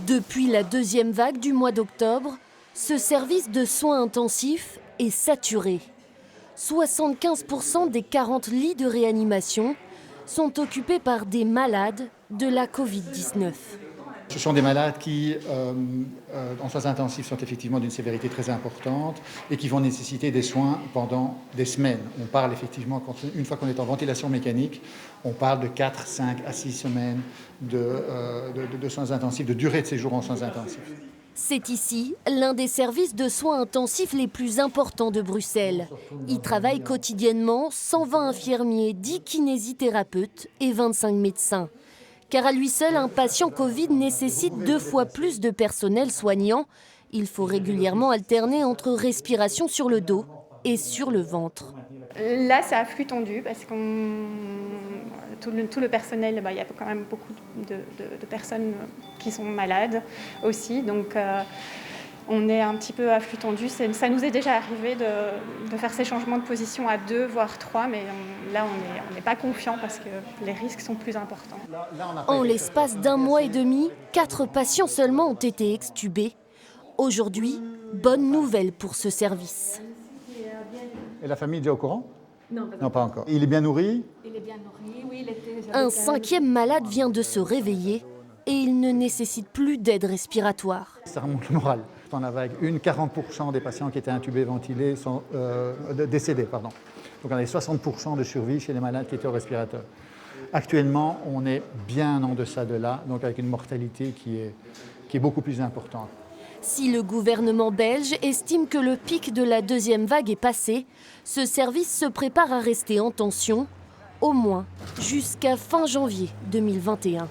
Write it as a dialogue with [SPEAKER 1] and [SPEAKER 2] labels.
[SPEAKER 1] Depuis la deuxième vague du mois d'octobre, ce service de soins intensifs est saturé. 75% des 40 lits de réanimation sont occupés par des malades de la Covid-19.
[SPEAKER 2] Ce sont des malades qui, en soins intensifs, sont effectivement d'une sévérité très importante et qui vont nécessiter des soins pendant des semaines. On parle effectivement, une fois qu'on est en ventilation mécanique, on parle de 4, 5 à 6 semaines de soins intensifs, de durée de séjour en soins intensifs.
[SPEAKER 1] C'est ici l'un des services de soins intensifs les plus importants de Bruxelles. Y travaillent quotidiennement 120 infirmiers, 10 kinésithérapeutes et 25 médecins. Car à lui seul, un patient Covid nécessite 2 fois plus de personnel soignant. Il faut régulièrement alterner entre respiration sur le dos et sur le ventre.
[SPEAKER 3] Là, c'est à flux tendu parce que tout le personnel, il y a quand même beaucoup de personnes qui sont malades aussi. Donc, on est un petit peu à flux tendu. Ça nous est déjà arrivé de faire ces changements de position à 2, voire 3, mais là, on n'est pas confiant parce que les risques sont plus importants.
[SPEAKER 1] En l'espace d'un mois et demi, 4 patients seulement ont été extubés. Aujourd'hui, bonne nouvelle pour ce service.
[SPEAKER 2] Et la famille est déjà au courant ?
[SPEAKER 4] Non,
[SPEAKER 2] pas encore. Il est bien nourri ?
[SPEAKER 4] Il est bien nourri, oui. Il était
[SPEAKER 1] Un 5e malade vient de se réveiller et il ne nécessite plus d'aide respiratoire.
[SPEAKER 2] Ça remonte le moral. Dans la vague 1, 40% des patients qui étaient intubés, ventilés sont décédés. Donc on avait 60% de survie chez les malades qui étaient au respirateur. Actuellement, on est bien en deçà de là, donc avec une mortalité qui est beaucoup plus importante.
[SPEAKER 1] Si le gouvernement belge estime que le pic de la deuxième vague est passé, ce service se prépare à rester en tension, au moins jusqu'à fin janvier 2021.